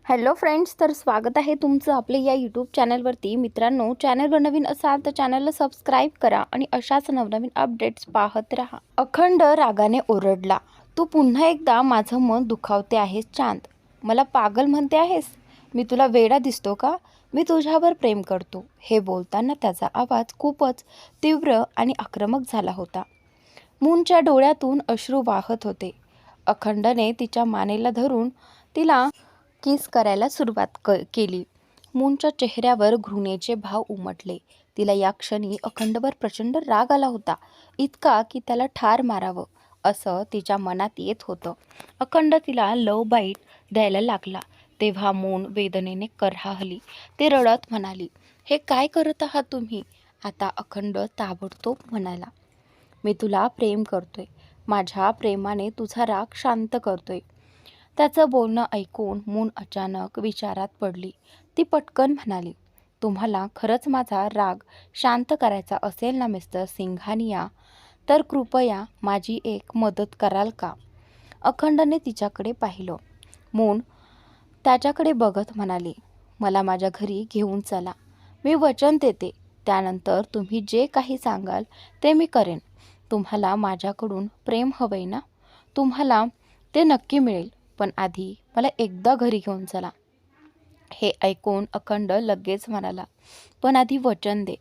Hello friends, तर स्वागत आहे तुमचं आपल्या या यूट्यूब चॅनलवरती. मित्रांनो, चॅनलवर नवीन असाल तर चॅनलला सबस्क्राईब करा आणि अशाच नवनवीन अपडेट्स पाहत राहा. अखंड रागाने ओरडला, तू पुन्हा एकदा माझं मन दुखावते आहेस चांद. मला पागल म्हणते आहेस? मी तुला वेडा दिसतो का? मी तुझ्यावर प्रेम करतो. हे बोलताना त्याचा आवाज खूपच तीव्र आणि आक्रमक झाला होता. मूनच्या डोळ्यातून अश्रू वाहत होते. अखंडने तिच्या मानेला धरून तिला किस करायला सुरुवात केली. मूनच्या चेहऱ्यावर घृणेचे भाव उमटले. तिला या क्षणी अखंडवर प्रचंड राग आला होता, इतका की त्याला ठार मारावं असं तिच्या मनात येत होतं. अखंड तिला लव बाईट द्यायला लागला तेव्हा मून वेदनेने करहाली. ते रडत म्हणाली, हे काय करत आहात तुम्ही? आता अखंड ताबडतोब म्हणाला, मी तुला प्रेम करतोय. माझ्या प्रेमाने तुझा राग शांत करतोय. त्याचं बोलणं ऐकून मून अचानक विचारात पडली. ती पटकन म्हणाली, तुम्हाला खरंच माझा राग शांत करायचा असेल ना मिस्टर सिंघानिया, तर कृपया माझी एक मदत कराल का? अखंडने तिच्याकडे पाहिलं. मून त्याच्याकडे बघत म्हणाली, मला माझ्या घरी घेऊन चला. मी वचन देते, त्यानंतर तुम्ही जे काही सांगाल ते मी करेन. तुम्हाला माझ्याकडून प्रेम हवंय ना? तुम्हाला ते नक्की मिळेल, पण आधी मला एकदा घरी घेऊन चला. हे ऐकून अखंड लगेच म्हणाला, पण आधी वचन दे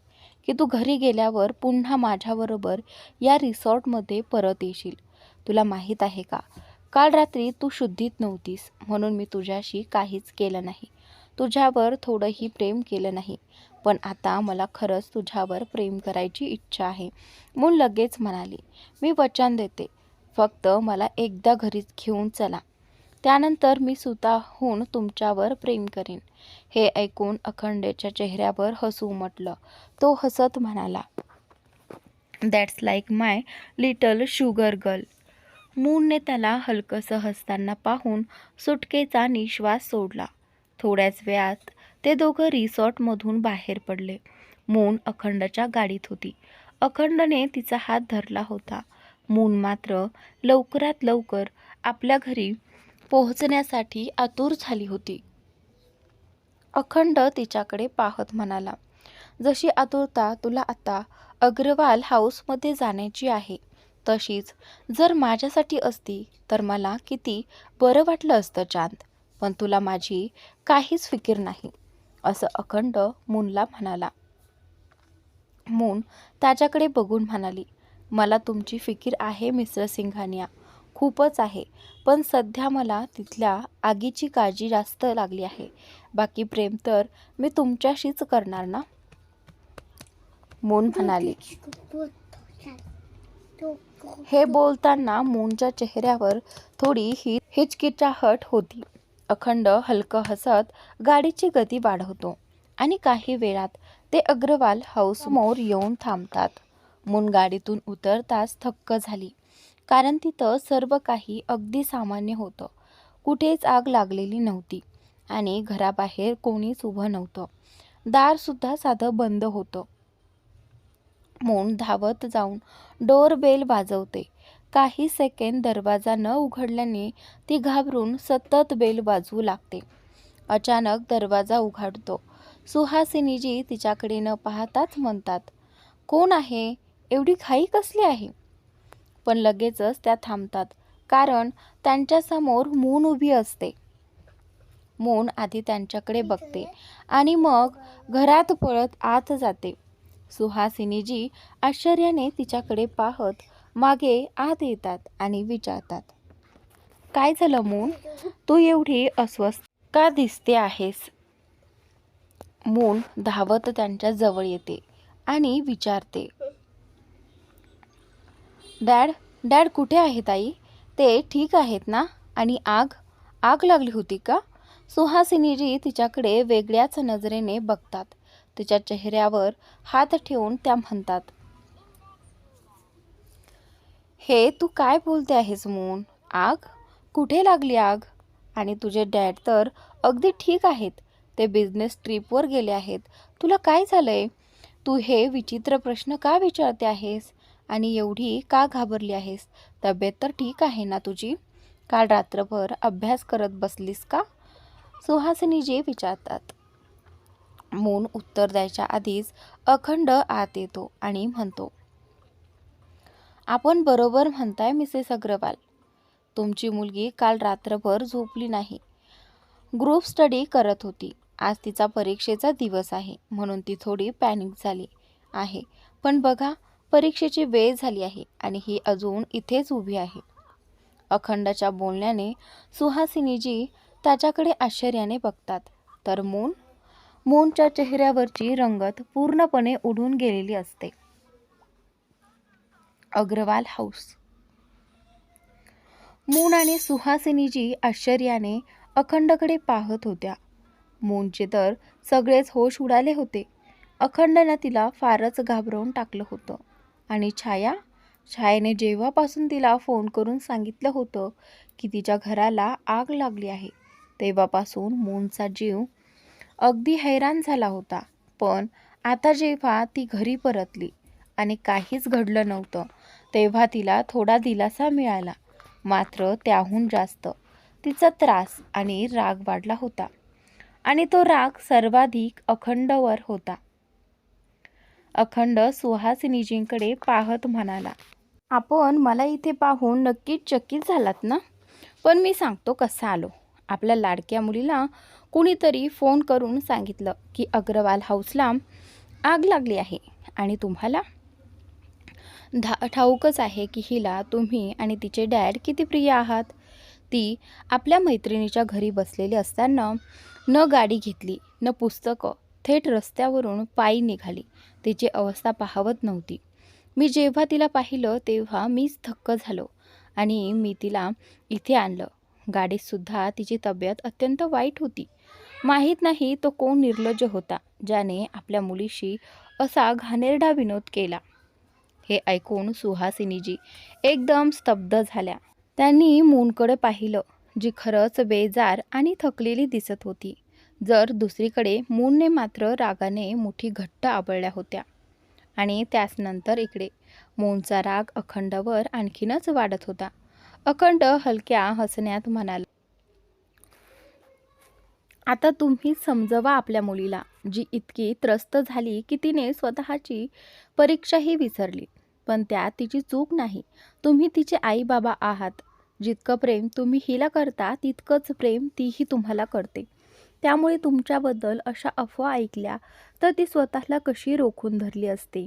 की तू घरी गेल्यावर पुन्हा माझ्याबरोबर या रिसॉर्टमध्ये परत येशील. तुला माहीत आहे का, काल रात्री तू शुद्धीत नव्हतीस म्हणून मी तुझ्याशी काहीच केलं नाही. तुझ्यावर थोडंही प्रेम केलं नाही, पण आता मला खरंच तुझ्यावर प्रेम करायची इच्छा आहे. मूल लगेच म्हणाली, मी वचन देते, फक्त मला एकदा घरीच घेऊन चला, त्यानंतर मी स्वतःहून तुमच्यावर प्रेम करेन. हे ऐकून अखंडेच्या चेहऱ्यावर हसू उमटलं. तो हसत म्हणाला, that's like my little sugar girl. मूनने त्याला हलकंसं हसताना पाहून सुटकेचा निश्वास सोडला. थोड्याच वेळात ते दोघं रिसॉर्टमधून बाहेर पडले. मून अखंडच्या गाडीत होती. अखंडने तिचा हात धरला होता. मून मात्र लवकरात लवकर आपल्या घरी पोहोचण्यासाठी आतुर झाली होती. अखंड तिच्याकडे पाहत म्हणाला, जशी आतुरता तुला आता अग्रवाल हाऊसमध्ये जाण्याची आहे, तशीच जर माझ्यासाठी असती तर मला किती बरं वाटलं असतं चांद. पण तुला माझी काहीच फिकीर नाही, असं अखंड मूनला म्हणाला. मून त्याच्याकडे बघून म्हणाली, मला तुमची फिकीर आहे मिस्टर सिंघानिया, खूपच आहे. पण सध्या मला तिथल्या आगीची काळजी जास्त लागली आहे. बाकी प्रेम तर मी तुमच्याशीच करणार ना, मून म्हणाली. हे बोलताना मूनच्या चेहऱ्यावर थोडी हिचकिचाहट होती. अखंड हलकं हसत गाडीची गती वाढवतो आणि काही वेळात ते अग्रवाल हाऊस समोर येऊन थांबतात. मून गाडीतून उतरताच थक्क झाली, कारण तिथं सर्व काही अगदी सामान्य होतं. कुठेच आग लागलेली नव्हती आणि घराबाहेर कोणीच उभं नव्हतं. दारसुद्धा साधं बंद होतं. मून धावत जाऊन डोरबेल वाजवते. काही सेकंद दरवाजा न उघडल्याने ती घाबरून सतत बेल वाजवू लागते. अचानक दरवाजा उघडतो. सुहासिनीजी तिच्याकडे न पाहताच म्हणतात, कोण आहे? एवढी घाई कसली आहे? पण लगेचच त्या थांबतात, कारण त्यांच्यासमोर मून उभी असते. मून आधी त्यांच्याकडे बघते आणि मग घरात पळत आत जाते. सुहासिनीजी आश्चर्याने तिच्याकडे पाहत मागे आत येतात आणि विचारतात, काय झालं मून? तू एवढी अस्वस्थ का दिसते आहेस? मून धावत त्यांच्या जवळ येते आणि विचारते, डॅड डॅड कुठे आहेत आई? ते ठीक आहेत ना? आणि आग आग लागली होती का? सुहासिनीजी तिच्याकडे वेगळ्याच नजरेने बघतात. तिच्या चेहऱ्यावर हात ठेवून त्या म्हणतात, हे तू काय बोलते आहेस मून? आग? कुठे लागली आग? आणि तुझे डॅड तर अगदी ठीक आहेत. ते बिझनेस ट्रिपवर गेले आहेत. तुला काय झालंय? तू हे विचित्र प्रश्न का विचारते आहेस? आणि एवढी का घाबरली आहेस? तब्येत तर ठीक आहे ना तुझी? काल रात्रभर अभ्यास करत बसलीस का? सुहासिनीजी विचारतात. मून उत्तर द्यायच्या आधीच अखंड आत येतो आणि म्हणतो, आपण बरोबर म्हणताय मिसेस अग्रवाल. तुमची मुलगी काल रात्रभर झोपली नाही. ग्रुप स्टडी करत होती. आज तिचा परीक्षेचा दिवस आहे म्हणून ती थोडी पॅनिक झाली आहे. पण बघा, परीक्षेची वेळ झाली आहे आणि ही अजून इथेच उभी आहे. अखंडच्या बोलण्याने सुहासिनीजी त्याच्याकडे आश्चर्याने बघतात. तर मूनच्या चेहऱ्यावरची रंगत पूर्णपणे उडून गेलेली असते. अग्रवाल हाऊस. मून आणि सुहासिनीजी आश्चर्याने अखंडकडे पाहत होत्या. मूनचे तर सगळेच होश उडाले होते. अखंडनं तिला फारच घाबरवून टाकलं होतं. आणि छायेने जेव्हापासून तिला फोन करून सांगितलं होतं की तिच्या घराला आग लागली आहे, तेव्हापासून मूनचा जीव अगदी हैराण झाला होता. पण आता जेव्हा ती घरी परतली आणि काहीच घडलं नव्हतं, तेव्हा तिला थोडा दिलासा मिळाला. मात्र त्याहून जास्त तिचा त्रास आणि राग वाढला होता. आणि तो राग सर्वाधिक अखंडवर होता. अखंड सुहासिनीजींकडे पाहत म्हणाला, आपण मला इथे पाहून नक्कीच चकित झालात ना? पण मी सांगतो कसं आलो. आपल्या लाडक्या मुलीला कुणीतरी फोन करून सांगितलं की अग्रवाल हाऊसला आग लागली आहे आणि तुम्हाला ठाऊकच आहे की हिला तुम्ही आणि तिचे डॅड किती प्रिय आहात. ती आपल्या मैत्रिणीच्या घरी बसलेली असताना न गाडी घेतली न पुस्तकं, थेट रस्त्यावरून पायी निघाली. तिची अवस्था पाहवत नव्हती. मी जेव्हा तिला पाहिलं तेव्हा मीच थक्क झालो आणि मी तिला इथे आणलं. गाडीतसुद्धा तिची तब्येत अत्यंत वाईट होती. माहीत नाही तो कोण निर्लज्ज होता ज्याने आपल्या मुलीशी असा घाणेरडा विनोद केला. हे ऐकून सुहासिनीजी एकदम स्तब्ध झाल्या. त्यांनी मूनकडे पाहिलं, जी खरंच बेजार आणि थकलेली दिसत होती. जर दुसरीकडे मूनने मात्र रागाने मुठी घट्ट आवळल्या होत्या. आणि त्याचनंतर इकडे मूनचा राग अखंडवर आणखीनच वाढत होता. अखंड हलक्या हसण्यात म्हणाला, आता तुम्हीच समजवा आपल्या मुलीला, जी इतकी त्रस्त झाली की तिने स्वतःची परीक्षाही विसरली. पण त्यात तिची चूक नाही. तुम्ही तिचे आई बाबा आहात. जितकं प्रेम तुम्ही हिला करता तितकंच प्रेम तीही तुम्हाला करते. त्यामुळे तुमच्याबद्दल अशा अफवा ऐकल्या तर ती स्वतःला कशी रोखून धरली असते.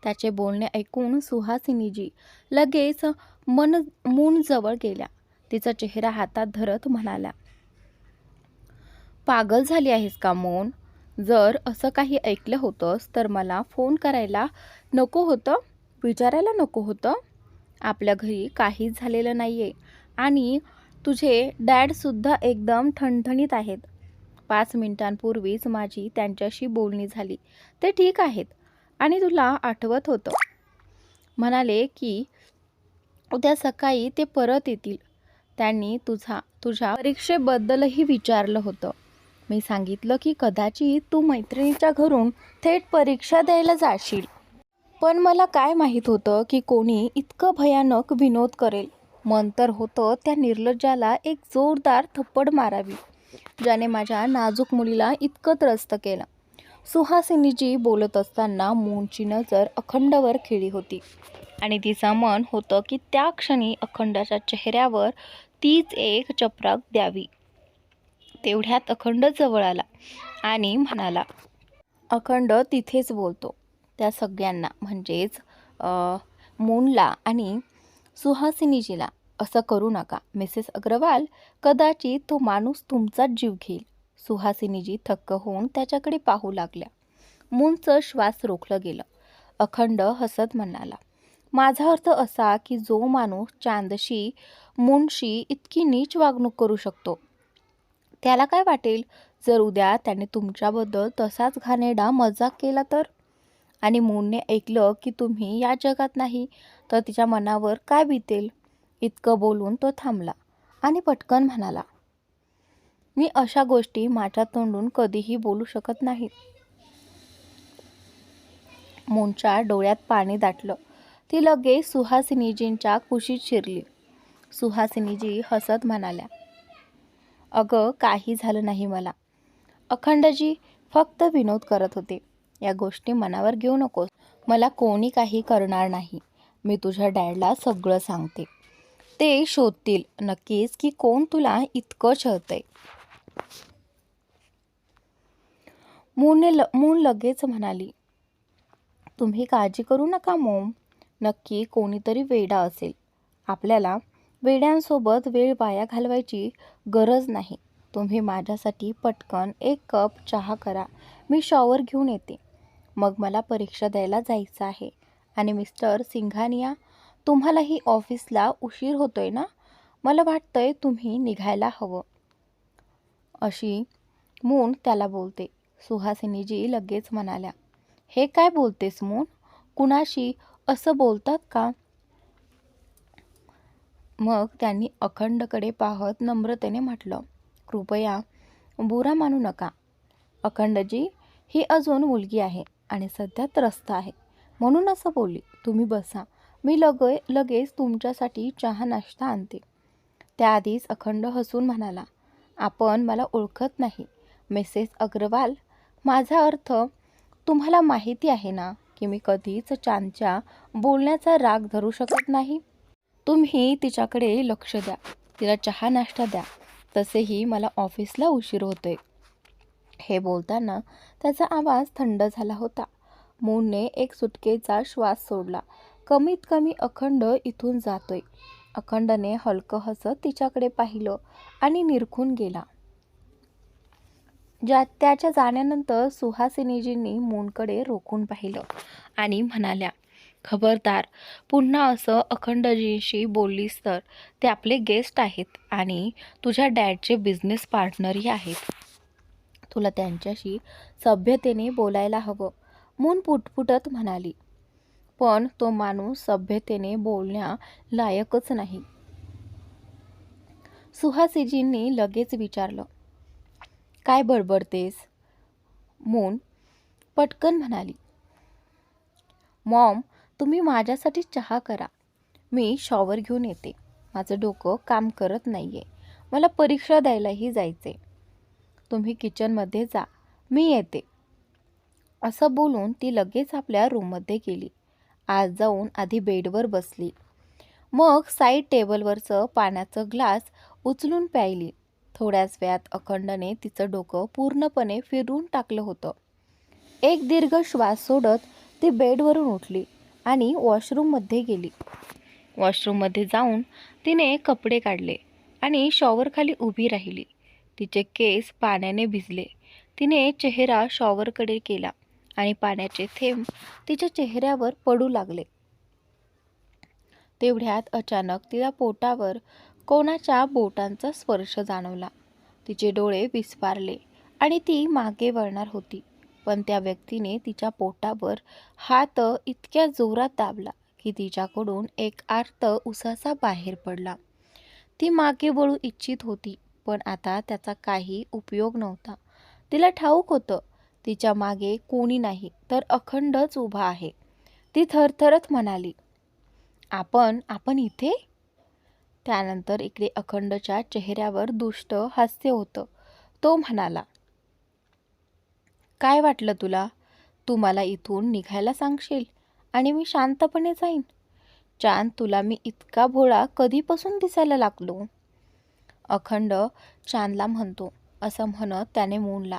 त्याचे बोलणे ऐकून सुहासिनीजी लगेच मून जवळ गेल्या. तिचा चेहरा हातात धरत म्हणाल्या, पागल झाली आहेस का मून? जर असं काही ऐकलं होतंस तर मला फोन करायला नको होतं, विचारायला नको होतं. आपल्या घरी काहीच झालेलं नाही आहे आणि तुझे डॅडसुद्धा एकदम ठणठणीत आहेत. 5 मिनिटांपूर्वीच माझी त्यांच्याशी बोलणी झाली. ते ठीक आहेत आणि तुला आठवत होतं म्हणाले की उद्या सकाळी ते परत येतील. त्यांनी तुझ्या परीक्षेबद्दलही विचारलं होतं. मी सांगितलं की कदाचित तू मैत्रिणीच्या घरून थेट परीक्षा द्यायला जाशील. पण मला काय माहीत होतं की कोणी इतकं भयानक विनोद करेल. मन तर होतं त्या निर्लज्जाला एक जोरदार थप्पड मारावी, ज्याने माझ्या नाजूक मुलीला इतकं त्रस्त केलं. सुहासिनीजी बोलत असताना मूनची नजर अखंडवर खिळली होती आणि तिचं मन होतं की त्या क्षणी अखंडाच्या चेहऱ्यावर तीच एक चपराक द्यावी. तेवढ्यात अखंड जवळ आला आणि म्हणाला, अखंड तिथेच बोलतो त्या सगळ्यांना म्हणजेच मूनला आणि सुहासिनीजीला, असं करू नका मिसेस अग्रवाल. कदाचित तो माणूस तुमचाच जीव घेईल. सुहासिनीजी थक्क होऊन त्याच्याकडे पाहू लागल्या. मूनचं श्वास रोखलं गेलं. अखंड हसत म्हणाला, माझा अर्थ असा की जो माणूस चांदशी मूनशी इतकी नीच वागणूक करू शकतो, त्याला काय वाटेल जर उद्या त्याने तुमच्याबद्दल तसाच घाणेरडा मजाक केला तर? आणि मूनने ऐकलं की तुम्ही या जगात नाही तर तिच्या मनावर काय बितेल. इतकं बोलून तो थांबला आणि पटकन म्हणाला, मी अशा गोष्टी माझ्या तोंडून कधीही बोलू शकत नाही. मूनच्या डोळ्यात पाणी दाटलं. ती लगेच सुहासिनीजींच्या कुशीत शिरली. सुहासिनीजी हसत म्हणाल्या, अगं काही झालं नाही मला. अखंडजी फक्त विनोद करत होते. या गोष्टी मनावर घेऊ नकोस. मला कोणी काही करणार नाही. मी तुझ्या डॅडला सगळं सांगते. ते शोधतील नक्कीच की कोण तुला इतकं छळतंय. मून लगेच म्हणाली, तुम्ही काळजी करू नका मॉम. नक्की कोणीतरी वेडा असेल. आपल्याला वेड्यांसोबत वेळ वाया घालवायची गरज नाही. तुम्ही माझ्यासाठी पटकन 1 कप चहा करा. मी शॉवर घेऊन येते. मग मला परीक्षा द्यायला जायचं आहे. आणि मिस्टर सिंघानिया, तुम्हालाही ऑफिसला उशीर होतोय ना? मला वाटतंय तुम्ही निघायला हवं. अशी मून त्याला बोलते. सुहासिनीजी लगेच म्हणाल्या, हे काय बोलतेस मून? कुणाशी असं बोलतात का? मग त्यांनी अखंडकडे पाहत नम्रतेने म्हटलं, कृपया बुरा मानू नका. अखंडजी, ही अजून मुलगी आहे आणि सध्या त्रस्त आहे म्हणून असं बोलली. तुम्ही बसा. मी लगेच तुमच्यासाठी चहा नाश्ता आणते. त्याआधीच अखंड हसून म्हणाला, आपण मला ओळखत नाही मिसेस अग्रवाल. माझा अर्थ तुम्हाला माहिती आहे ना की मी कधीच चांदच्या बोलण्याचा राग धरू शकत नाही. तुम्ही तिच्याकडे लक्ष द्या. तिला चहा नाश्ता द्या. तसेही मला ऑफिसला उशीर होतोय. हे बोलताना त्याचा आवाज थंड झाला होता. मूनने एक सुटकेचा श्वास सोडला. कमीत कमी अखंड इथून जातोय. अखंडने हलकं हसत तिच्याकडे पाहिलं आणि निरखून गेला. त्याच्या जाण्यानंतर सुहासिनीजींनी मूनकडे रोखून पाहिलं आणि म्हणाल्या, खबरदार पुन्हा असं अखंडजींशी बोललीस तर ते आपले गेस्ट आहेत आणि तुझ्या डॅडचे बिझनेस पार्टनरही आहेत. तुला त्यांच्याशी सभ्यतेने बोलायला हवं. मून पुटपुटत म्हणाली, पण तो माणूस सभ्यतेने बोलण्या लायकच नाही. सुहासिनीजींनी लगेच विचारलं, काय बडबडतेस? मून पटकन म्हणाली, मॉम, तुम्ही माझ्यासाठी चहा करा. मी शॉवर घेऊन येते. माझं डोकं काम करत नाहीये. मला परीक्षा द्यायलाही जायचे. तुम्ही किचनमध्ये जा, मी येते. असं बोलून ती लगेच आपल्या रूममध्ये गेली. आज जाऊन आधी बेडवर बसली. मग साईड टेबलवरचं पाण्याचं ग्लास उचलून प्यायली. थोड्याच वेळात अखंडने तिचं डोकं पूर्णपणे फिरून टाकलं होतं. एक दीर्घ श्वास सोडत ती बेडवरून उठली आणि वॉशरूममध्ये गेली. वॉशरूममध्ये जाऊन तिने कपडे काढले आणि शॉवरखाली उभी राहिली. तिचे केस पाण्याने भिजले. तिने चेहरा शॉवरकडे केला आणि पाण्याचे थेंब तिच्या चेहऱ्यावर पडू लागले. तेवढ्यात अचानक तिला पोटावर कोणाच्या बोटांचा स्पर्श जाणवला. तिचे डोळे विस्फारले आणि ती मागे वळणार होती, पण त्या व्यक्तीने तिच्या पोटावर हात इतक्या जोरात दाबला की तिच्याकडून एक आर्त उसासा बाहेर पडला. ती मागे वळू इच्छित होती, पण आता त्याचा काही उपयोग नव्हता. तिला ठाऊक होतं तिच्या मागे कोणी नाही तर अखंडच उभा आहे. ती थरथरत म्हणाली, आपण इथे? त्यानंतर इकडे अखंडच्या चेहऱ्यावर दुष्ट हास्य होतं. तो म्हणाला, काय वाटलं तुला? तू मला इथून निघायला सांगशील आणि मी शांतपणे जाईन? चांद, तुला मी इतका भोळा कधीपासून दिसायला लागलो? अखंड चांदला म्हणतो असं म्हणत त्याने मूनला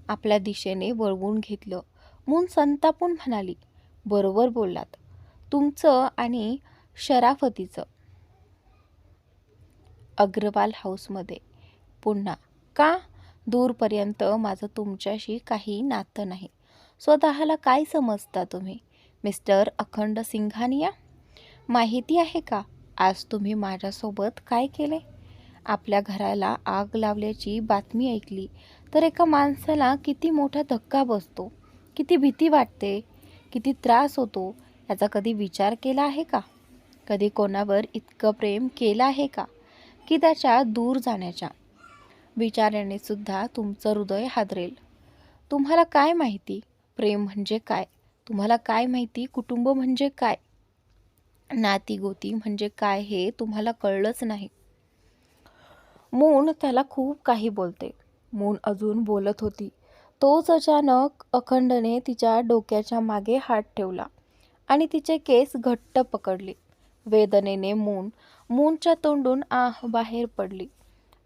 आपल्या दिशेने वळवून घेतलं. मून संतापून म्हणाली, बरोबर बोललात. तुमचं आणि शराफतीचं. अग्रवाल हाऊसमध्ये पुन्हा का? दूरपर्यंत माझं तुमच्याशी काही नातं नाही. स्वतःला काय समजता तुम्ही मिस्टर अखंड सिंघानिया? माहिती आहे का आज तुम्ही माझ्यासोबत काय केले? आपल्या घराला आग लावल्याची बातमी ऐकली तर एका माणसाला किती मोठा धक्का बसतो, किती भीती वाटते, किती त्रास होतो याचा कधी विचार केला आहे का? कधी कोणावर इतकं प्रेम केलं आहे का की त्याच्या दूर जाण्याच्या विचाराने सुद्धा तुमचं हृदय हादरेल? तुम्हाला काय माहिती प्रेम म्हणजे काय? तुम्हाला काय माहिती कुटुंब म्हणजे काय? नातीगोती म्हणजे काय हे तुम्हाला कळलंच नाही. मून त्याला खूप काही बोलते. मून अजून बोलत होती. तोच अचानक अखंडने तिच्या डोक्याच्या मागे हात ठेवला आणि तिचे केस घट्ट पकडले. वेदनेने मूनच्या तोंडून आह बाहेर पडली.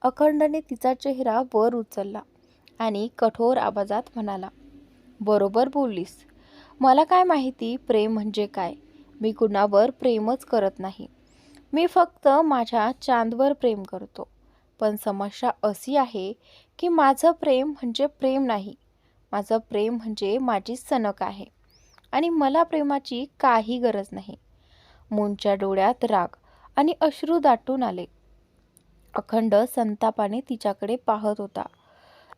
अखंडने तिचा चेहरा वर उचलला आणि कठोर आवाजात म्हणाला, बरोबर बोललीस. मला काय माहिती प्रेम म्हणजे काय. मी कुणावर प्रेमच करत नाही. मी फक्त माझ्या चांदवर प्रेम करतो. पण समस्या अशी आहे की माझं प्रेम म्हणजे प्रेम नाही. माझं प्रेम म्हणजे माझी सनक आहे आणि मला प्रेमाची काही गरज नाही. मूनच्या डोळ्यात राग आणि अश्रू दाटून आले. अखंड संतापाने तिच्याकडे पाहत होता.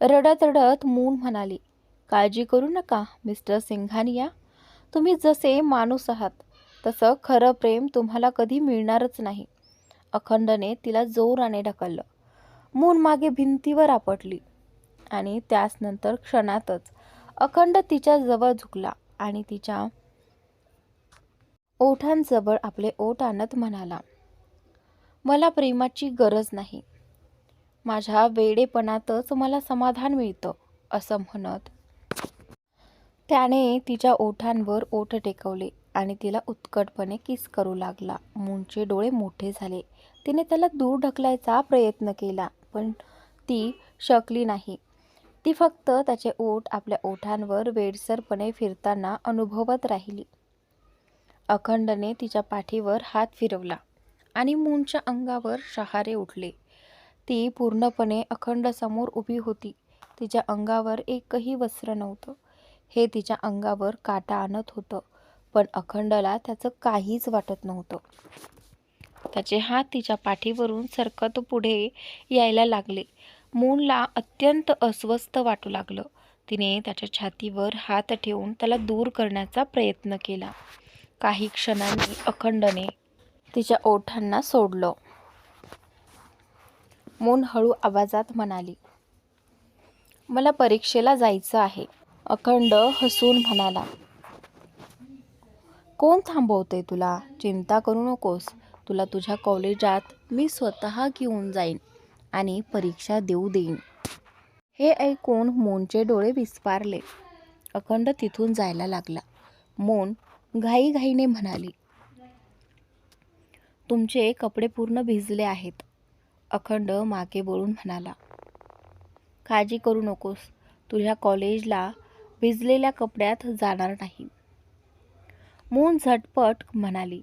रडत रडत मून म्हणाली, काळजी करू नका मिस्टर सिंघानिया. तुम्ही जसे माणूस आहात तसं खरं प्रेम तुम्हाला कधी मिळणारच नाही. अखंडने तिला जोराने ढकललं. मून मागे भिंतीवर आपटली आणि त्यानंतर क्षणातच अखंड तिच्या जवळ झुकला आणि तिच्या ओठांजवळ आपले ओठ आणत म्हणाला, मला प्रेमाची गरज नाही. माझ्या वेडेपणातच मला समाधान मिळतं. असं म्हणत त्याने तिच्या ओठांवर ओठ टेकवले आणि तिला उत्कटपणे किस करू लागला. मूनचे डोळे मोठे झाले. तिने त्याला दूर ढकलायचा प्रयत्न केला पण ती शकली नाही. ती फक्त त्याचे ओठ आपल्या ओठांवर वेडसरपणे फिरताना अनुभवत राहिली. अखंडने तिच्या पाठीवर हात फिरवला आणि मूनच्या अंगावर शहारे उठले. ती पूर्णपणे अखंड समोर उभी होती. तिच्या अंगावर एकही वस्त्र नव्हतं. हे तिच्या अंगावर काटा आणत होतं पण अखंडला त्याचं काहीच वाटत नव्हतं. त्याचे हात तिच्या पाठीवरून सरकत पुढे यायला लागले. मूनला अत्यंत अस्वस्थ वाटू लागलं. तिने त्याच्या छातीवर हात ठेवून त्याला दूर करण्याचा प्रयत्न केला. काही क्षणांनी अखंडने तिच्या ओठांना सोडलं. मून हळू आवाजात म्हणाली, मला परीक्षेला जायचं आहे. अखंड हसून म्हणाला, कोण थांबवते तुला. चिंता करू नकोस. तुला तुझ्या कॉलेजात मी स्वतः घेऊन जाईन आणि परीक्षा देऊ देईन. हे ऐकून मूनचे डोळे विस्फारले. अखंड तिथून जायला लागला. मून घाईघाईने म्हणाली, तुमचे कपडे पूर्ण भिजले आहेत. अखंड मागे वळून म्हणाला, काळजी करू नकोस. तुझ्या कॉलेजला भिजलेल्या कपड्यात जाणार नाही. मून झटपट म्हणाली,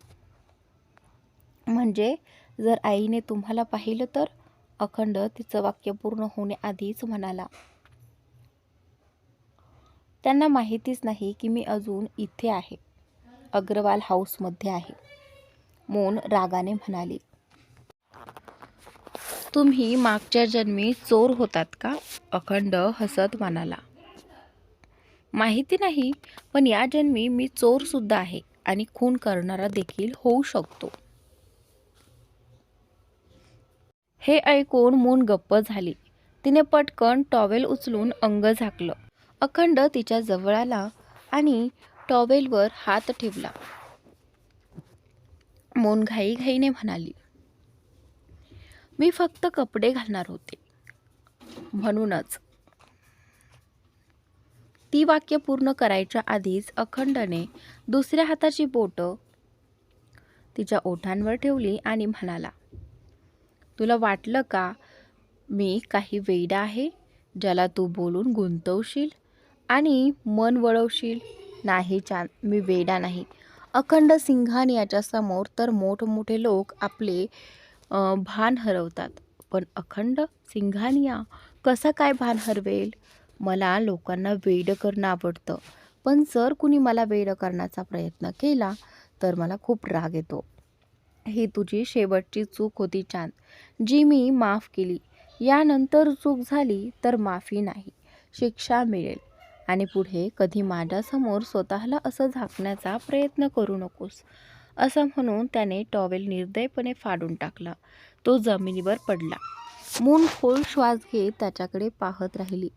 म्हणजे जर आईने तुम्हाला पाहिलं तर. अखंड तिचं वाक्य पूर्ण होण्याआधीच म्हणाला, त्यांना माहितीच नाही की मी अजून इथे आहे. अग्रवाल हाऊसमध्ये आहे. मून रागाने म्हणाली, तुम्ही मागच्या जन्मी चोर होतात का. अखंड हसत म्हणाला, माहिती नाही पण या जन्मी मी चोर सुद्धा आहे आणि खून करणारा देखील होऊ शकतो. हे ऐकून मून गप्प झाली. तिने पटकन टॉवेल उचलून अंग झाकलं. अखंड तिच्या जवळ आला आणि टॉवेलवर हात ठेवला. मून घाईघाईने म्हणाली, मी फक्त कपडे घालणार होते म्हणूनच. ती वाक्य पूर्ण करायच्या आधीच अखंडने दुसऱ्या हाताची बोटं तिच्या ओठांवर ठेवली आणि म्हणाला, तुला वाटलं का मी काही वेडा आहे ज्याला तू बोलून गुंतवशील आणि मन वळवशील. नाही चांद, मी वेडा नाही. अखंड सिंघानियाच्या समोर तर मोठमोठे लोक आपले भान हरवतात पण अखंड सिंघानिया कसा काय भान हरवेल. मला लोकांना वेड करणं आवडतं पण जर कुणी मला वेड करण्याचा प्रयत्न केला तर मला खूप राग येतो. ही तुझी शेवटची चूक होती चांद, जी मी माफ केली. यानंतर चूक झाली तर माफी नाही, शिक्षा मिळेल आणि पुढे कधी माझ्यासमोर स्वतःला असं झाकण्याचा प्रयत्न करू नकोस. असं म्हणून त्याने टॉवेल निर्दयपणे फाडून टाकला. तो जमिनीवर पडला. मून खोल श्वास घेत त्याच्याकडे पाहत राहिली.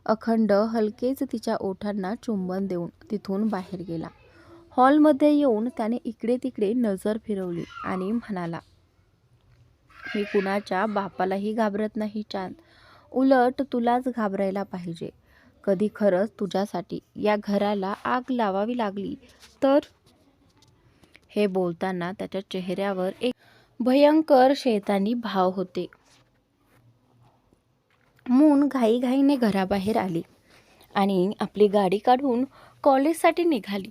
अखंड हलकेच तिच्या ओठांना चुंबन देऊन तिथून बाहेर गेला. हॉलमध्ये येऊन त्याने इकडे तिकडे नजर फिरवली आणि म्हणाला, मी कुणाच्या बापालाही घाबरत नाही चांद. उलट तुलाच घाबरायला पाहिजे. कधी खरंच तुझ्यासाठी या घराला आग लावावी लागली तर. हे बोलताना त्याच्या चेहऱ्यावर एक भयंकर शैतानी भाव होते. मून घाईघाईने घराबाहेर आली आणि आपली गाडी काढून कॉलेजसाठी निघाली.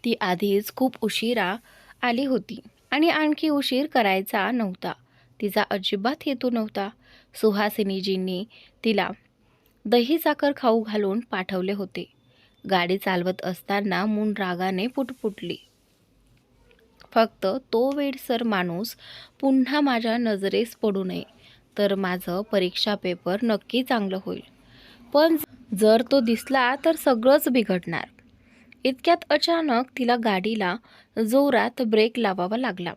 ती आधीच खूप उशिरा आली होती आणि आणखी उशीर करायचा नव्हता. तिचा अजिबात हेतू नव्हता. सुहासिनीजींनी तिला दही साखर खाऊ घालून पाठवले होते. गाडी चालवत असताना मून रागाने पुटपुटली. फक्त तो वेडसर माणूस पुन्हा माझ्या नजरेस पडू नये तर माझं परीक्षा पेपर नक्की चांगलं होईल. पण जर तो दिसला तर सगळंच बिघडणार. इतक्यात अचानक तिला गाडीला जोरात ब्रेक लावावा लागला.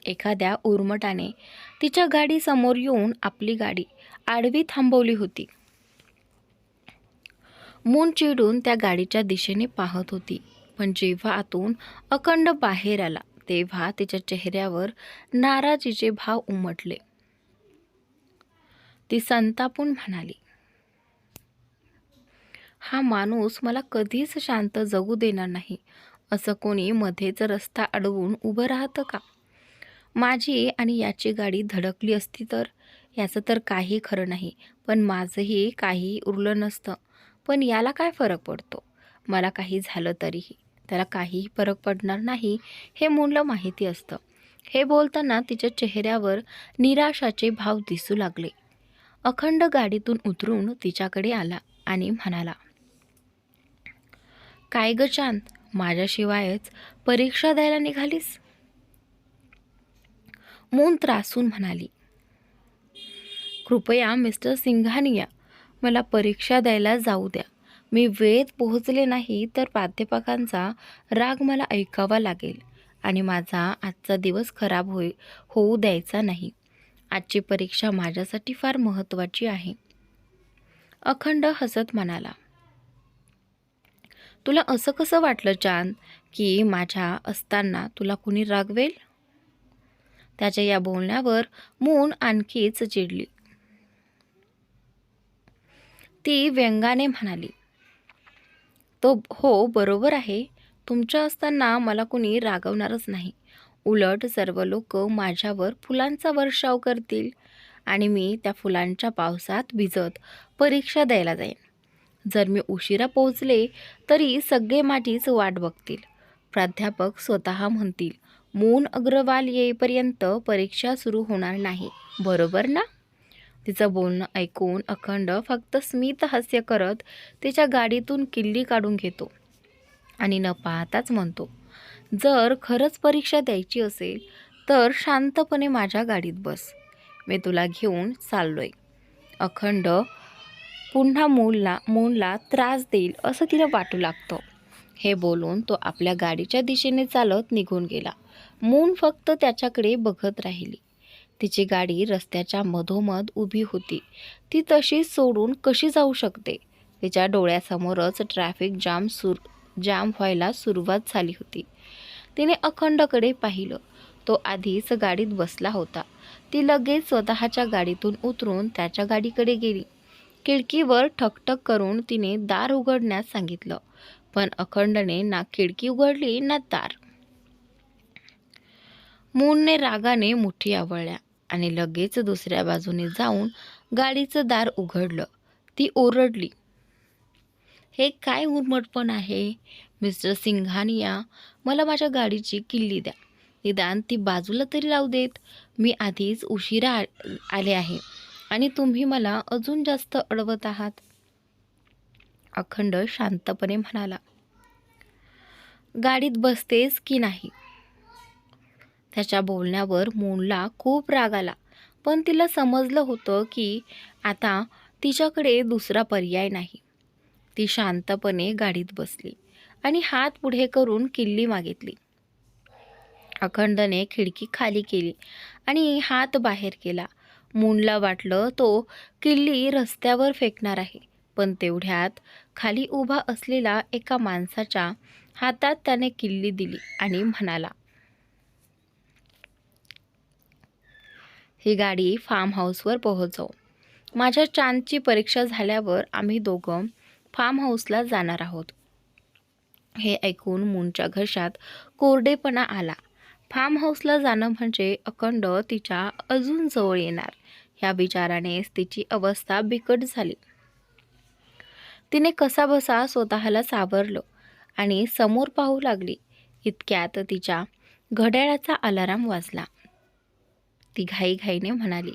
एखाद्या उर्मटाने तिच्या गाडीसमोर येऊन आपली गाडी आडवी थांबवली होती. मून चिडून त्या गाडीच्या दिशेने पाहत होती. पण जेव्हा आतून अखंड बाहेर आला तेव्हा तिच्या चेहऱ्यावर नाराजीचे भाव उमटले. ती संतापून म्हणाली, हा माणूस मला कधीच शांत जगू देणार नाही. असं कोणी मध्येच रस्ता अडवून उभं राहतं का? माझी आणि याची गाडी धडकली असती तर. याचं तर काही खरं नाही. पण माझंही काही उरलं नसतं. पण याला काय फरक पडतो? मला काही झालं तरीही त्याला काहीही फरक पडणार नाही हे मूनला माहिती असतं. हे बोलताना तिच्या चेहऱ्यावर निराशाचे भाव दिसू लागले. अखंड गाडीतून उतरून तिच्याकडे आला आणि म्हणाला, काय ग चांद, माझ्याशिवायच परीक्षा द्यायला निघालीस? मून त्रासून म्हणाली, कृपया मिस्टर सिंघानिया, मला परीक्षा द्यायला जाऊ द्या. मी वेळेत पोहोचले नाही तर प्राध्यापकांचा राग मला ऐकावा लागेल आणि माझा आजचा दिवस खराब होऊ द्यायचा नाही. आजची परीक्षा माझ्यासाठी फार महत्त्वाची आहे. अखंड हसत म्हणाला, तुला असं कसं वाटलं चांद की माझ्या असताना तुला कुणी रागवेल? त्याच्या या बोलण्यावर मून आणखीच चिडली. ती व्यंगाने म्हणाली, तो हो बरोबर आहे. तुमच्या असताना मला कुणी रागवणारच नाही. उलट सर्व लोक माझ्यावर फुलांचा वर्षाव करतील आणि मी त्या फुलांच्या पावसात भिजत परीक्षा द्यायला जाईन. जर मी उशिरा पोहोचले तरी सगळे माझीच वाट बघतील. प्राध्यापक स्वतः म्हणतील, मून अग्रवाल येईपर्यंत परीक्षा सुरू होणार नाही. बरोबर ना? तिचं बोलणं ऐकून अखंड फक्त स्मित हास्य करत तिच्या गाडीतून किल्ली काढून घेतो आणि न पाहताच म्हणतो, जर खरंच परीक्षा द्यायची असेल तर शांतपणे माझ्या गाडीत बस. मी तुला घेऊन चाललोय. अखंड पुन्हा मूनला त्रास देईल असं तिला वाटू लागतं. हे बोलून तो आपल्या गाडीच्या दिशेने चालत निघून गेला. मून फक्त त्याच्याकडे बघत राहिली. तिची गाडी रस्त्याच्या मधोमध उभी होती. ती तशीच सोडून कशी जाऊ शकते? तिच्या डोळ्यासमोरच ट्रॅफिक जाम व्हायला सुरुवात झाली होती. तिने अखंडकडे पाहिलं. तो आधीच गाडीत बसला होता. ती लगेच स्वतःच्या गाडीतून उतरून त्याच्या गाडीकडे गेली. खिडकीवर ठकठक करून तिने दार उघडण्यास सांगितलं, पण अखंडने ना खिडकी उघडली ना दार. मूनने रागाने मुठी आवळल्या आणि लगेच दुसऱ्या बाजूने जाऊन गाडीचं दार उघडलं. ती ओरडली, हे काय उर्मटपण आहे? मिस्टर सिंघानिया, मला माझ्या गाडीची किल्ली द्या. निदान ती बाजूला तरी लावू देत. मी आधीच उशिरा आले आहे आणि तुम्ही मला अजून जास्त अडवत आहात. अखंड शांतपणे म्हणाला, गाडीत बसतेस की नाही? त्याच्या बोलण्यावर मूनला खूप राग आला. पण तिला समजलं होतं की आता तिच्याकडे दुसरा पर्याय नाही. ती शांतपणे गाडीत बसली आणि हात पुढे करून किल्ली मागितली. अखंडने खिडकी खाली केली आणि हात बाहेर केला. मूनला वाटलं तो किल्ली रस्त्यावर फेकणार आहे, पण तेवढ्यात खाली उभा असलेला एका माणसाच्या हातात त्याने किल्ली दिली आणि म्हणाला, ही गाडी फार्म हाऊसवर पोहोचव. माझ्या चांदची परीक्षा झाल्यावर आम्ही दोघं फार्म हाऊसला जाणार आहोत. हे ऐकून मूनच्या घशात कोरडेपणा आला. फार्म हाऊसला जाणं म्हणजे अखंड तिच्या अजून जवळ येणार ह्या विचारानेच तिची अवस्था बिकट झाली. तिने कसाबसा स्वतःला सावरलं आणि समोर पाहू लागली. इतक्यात तिच्या घड्याळाचा अलार्म वाजला. ती घाईघाईने म्हणाली,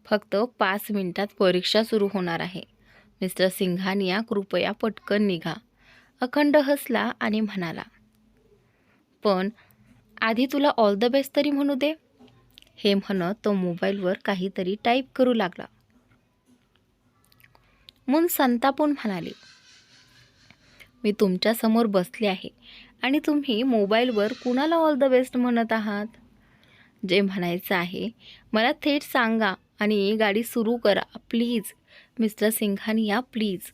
फक्त 5 मिनिटात परीक्षा सुरू होणार आहे. मिस्टर सिंघानिया, कृपया पटकन निघा. अखंड हसला आणि म्हणाला, पण आधी तुला ऑल द बेस्ट तरी म्हणू दे. हे म्हणत तो मोबाईलवर काहीतरी टाईप करू लागला. मून संतापून म्हणाली, मी तुमच्या समोर बसले आहे आणि तुम्ही मोबाईलवर कुणाला ऑल द बेस्ट म्हणत आहात? जे म्हणायचं आहे मला थेट सांगा आणि गाडी सुरू करा प्लीज. मिस्टर सिंघानिया प्लीज,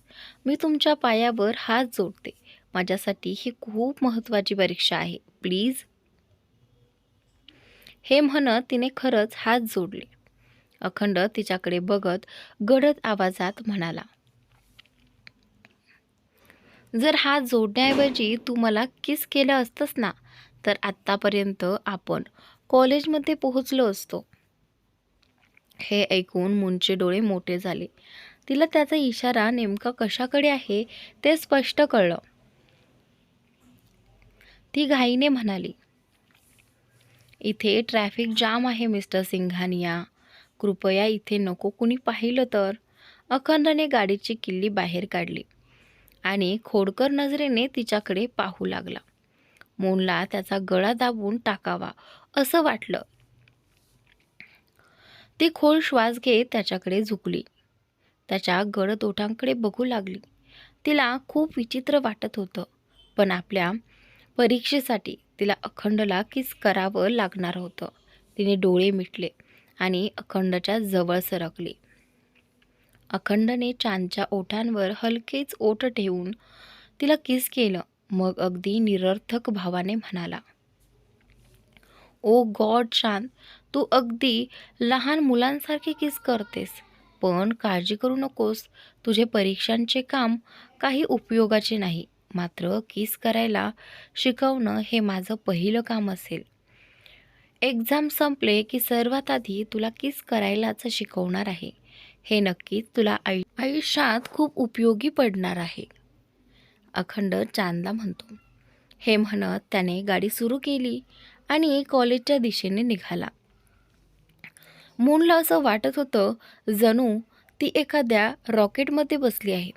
मी तुमच्या पायावर हात जोडते. माझ्यासाठी ही खूप महत्त्वाची परीक्षा आहे, प्लीज. हे म्हणत तिने खरंच हात जोडले. अखंड तिच्याकडे बघत गडद आवाजात म्हणाला, जर हात जोडण्याऐवजी तू मला किस केलं असतंस ना, तर आत्तापर्यंत आपण कॉलेजमध्ये पोहोचलो असतो. हे ऐकून मूनचे डोळे मोठे झाले. तिला त्याचा इशारा नेमका कशाकडे आहे ते स्पष्ट कळलं. ती घाईने म्हणाली, इथे ट्रॅफिक जाम आहे मिस्टर सिंघानिया, कृपया इथे नको कुणी पाहिलं तर. अखंडने गाडीची किल्ली बाहेर काढली आणि खोडकर नजरेने तिच्याकडे पाहू लागला. मूनला त्याचा गळा दाबून टाकावा असं वाटलं. ती खोल श्वास घेत त्याच्याकडे झुकली. त्याच्या गडद ओठांकडे बघू लागली. तिला खूप विचित्र वाटत होतं, पण आपल्या परीक्षेसाठी तिला अखंडला किस करावं लागणार होतं. तिने डोळे मिटले आणि अखंडच्या जवळ सरकली. अखंडने चांदच्या ओठांवर हलकेच ओठ ठेवून तिला किस केलं. मग अगदी निरर्थक भावाने म्हणाला, ओ गॉड चांद, तू अगदी लहान मुलांसारखे किस करतेस. पण काळजी करू नकोस, तुझे परीक्षांचे काम काही उपयोगाचे नाही. मात्र किस करायला शिकवणं हे माझं पहिलं काम असेल. एक्झाम संपले की सर्वात आधी तुला किस करायलाच शिकवणार आहे. हे नक्कीच तुला आयुष्यात खूप उपयोगी पडणार आहे. अखंड चांदला म्हणतो. हे म्हणत त्याने गाडी सुरू केली आणि कॉलेजच्या दिशेने निघाला. मूनला असं वाटत होतं जणू ती एखाद्या रॉकेटमध्ये बसली आहे.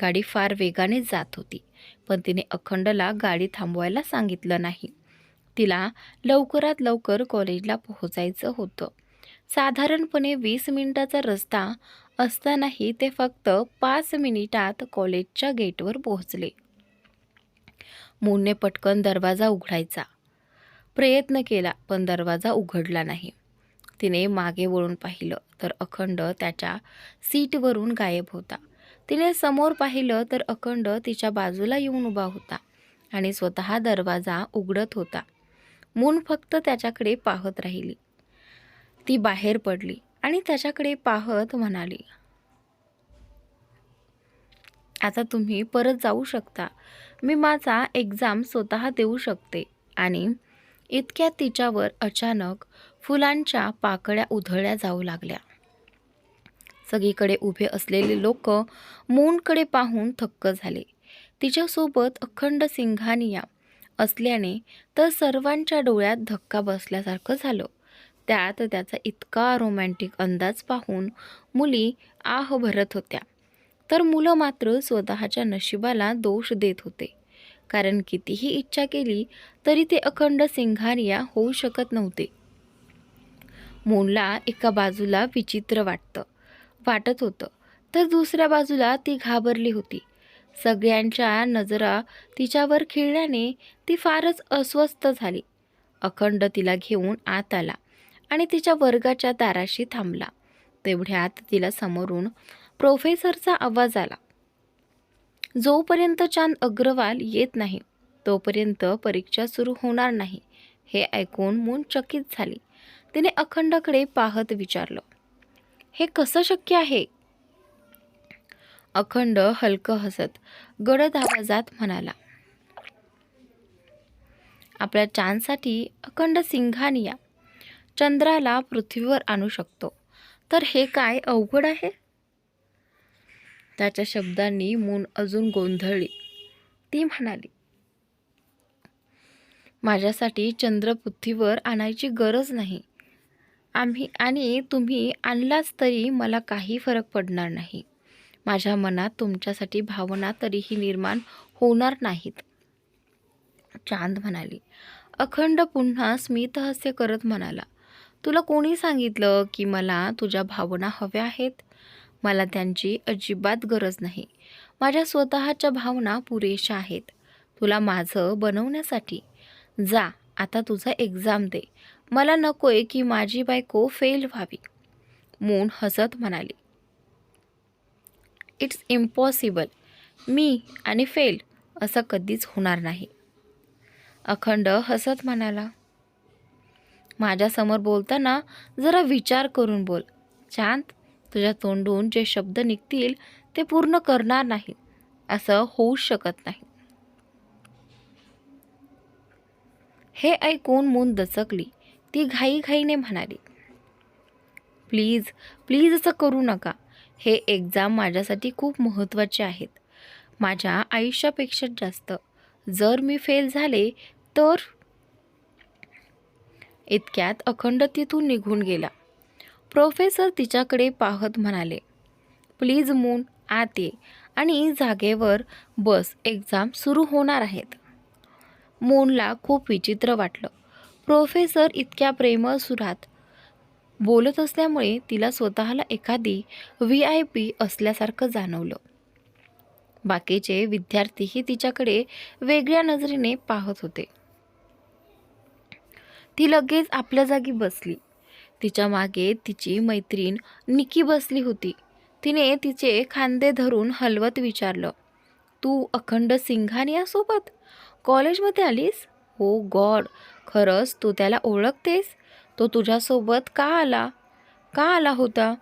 गाडी फार वेगाने जात होती, पण तिने अखंडला गाडी थांबवायला सांगितलं नाही. तिला लवकरात लवकर कॉलेजला पोहोचायचं होतं. साधारणपणे 20 मिनिटाचा रस्ता असतानाही ते फक्त 5 मिनिटात कॉलेजच्या गेटवर पोहोचले. मूनने पटकन दरवाजा उघडायचा प्रयत्न केला, पण दरवाजा उघडला नाही. तिने मागे वळून पाहिलं तर अखंड त्याच्या सीटवरून गायब होता. तिने समोर पाहिलं तर अखंड तिच्या बाजूला येऊन उभा होता आणि स्वतः दरवाजा उघडत होता. मून फक्त त्याच्याकडे पाहत राहिली. ती बाहेर पडली आणि त्याच्याकडे पाहत म्हणाली, आता तुम्ही परत जाऊ शकता. मी माझा एक्झाम स्वतः देऊ शकते. आणि इतक्यात तिच्यावर अचानक फुलांच्या पाकळ्या उधळल्या जाऊ लागल्या. सगळीकडे उभे असलेले लोक मूनकडे पाहून थक्क झाले. तिच्यासोबत अखंड सिंघानिया असल्याने तर सर्वांच्या डोळ्यात धक्का बसल्यासारखं झालं. त्यात त्याचा इतका रोमॅन्टिक अंदाज पाहून मुली आह भरत होत्या, तर मुलं मात्र स्वतःच्या नशिबाला दोष देत होते. कारण कितीही इच्छा केली तरी ते अखंड सिंघानिया होऊ शकत नव्हते. मूनला एका बाजूला विचित्र वाटत होतं, तर दुसऱ्या बाजूला ती घाबरली होती. सगळ्यांच्या नजरा तिच्यावर खिळल्याने ती फारच अस्वस्थ झाली. अखंड तिला घेऊन आत आला आणि तिच्या वर्गाच्या दाराशी थांबला. तेवढ्यात तिला समोरून प्रोफेसरचा आवाज आला, जोपर्यंत चांद अग्रवाल येत नाही तोपर्यंत परीक्षा सुरू होणार नाही. हे ऐकून मून चकित झाली. तिने अखंडकडे पाहत विचारलं, हे कसं शक्य आहे? अखंड हलकं हसत गडद आवाजात म्हणाला, आपल्या चांदसाठी अखंड सिंघानिया चंद्राला पृथ्वीवर आणू शकतो, तर हे काय अवघड आहे? त्याच्या शब्दांनी मून अजून गोंधळली. ती म्हणाली, माझ्यासाठी चंद्र पृथ्वीवर आणायची गरज नाही. आणि तुम्ही आणलाच तरी मला काही फरक पडणार नाही. माझ्या मनात तुमच्यासाठी भावना तरीही निर्माण होणार नाहीत. चांद म्हणाली. अखंड पुन्हा स्मितहास्य करत म्हणाला, तुला कोणी सांगितलं की मला तुझ्या भावना हव्या आहेत? मला त्यांची अजिबात गरज नाही. माझ्या स्वतःच्या भावना पुरेशा आहेत तुला माझं बनवण्यासाठी. जा आता तुझा एक्झाम दे. मला नकोय की माझी बायको फेल व्हावी. मून हसत म्हणाली, इट्स इम्पॉसिबल. मी आणि फेल असं कधीच होणार नाही. अखंड हसत म्हणाला, माझ्यासमोर बोलताना जरा विचार करून बोल. चांद, तुझ्या तोंडून जे शब्द निघतील ते पूर्ण करणार नाही असं होऊच शकत नाही. हे ऐकून मून दचकली. ती घाईघाईने म्हणाली, प्लीज प्लीज असं करू नका. हे एक्झाम माझ्यासाठी खूप महत्त्वाचे आहेत, माझ्या आयुष्यापेक्षा जास्त. जर मी फेल झाले तर. इतक्यात अखंड तिथून निघून गेला. प्रोफेसर तिच्याकडे पाहत म्हणाले, प्लीज मून आत ये आणि जागेवर बस, एक्झाम सुरू होणार आहेत. मूनला खूप विचित्र वाटलं. प्रोफेसर इतक्या प्रेमळ सुरात बोलत असल्यामुळे तिला स्वतःला एखादी VIP असल्यासारखं जाणवलं. बाकीचे विद्यार्थीही तिच्याकडे वेगळ्या नजरेने पाहत होते. ती लगेच आपल्या जागी बसली. तिच्या मागे तिची मैत्रीण निकी बसली होती. तिने तिचे खांदे धरून हलवत विचारलं, तू अखंड सिंघानियासोबत कॉलेजमध्ये आलीस? हो गॉड, खरंच तू त्याला ओळखतेस? तो तुझ्यासोबत का आला होता?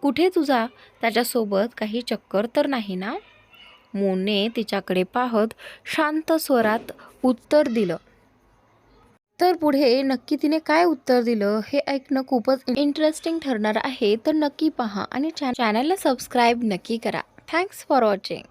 कुठे तुझा त्याच्यासोबत काही चक्कर तर नाही ना? मूनने तिच्याकडे पाहत शांत स्वरात उत्तर दिलं. तर पुढे नक्की तिने काय उत्तर दिलं हे ऐकणं खूपच इंटरेस्टिंग ठरणार आहे. तर नक्की पहा आणि चॅनलला सबस्क्राईब नक्की करा. Thanks for watching.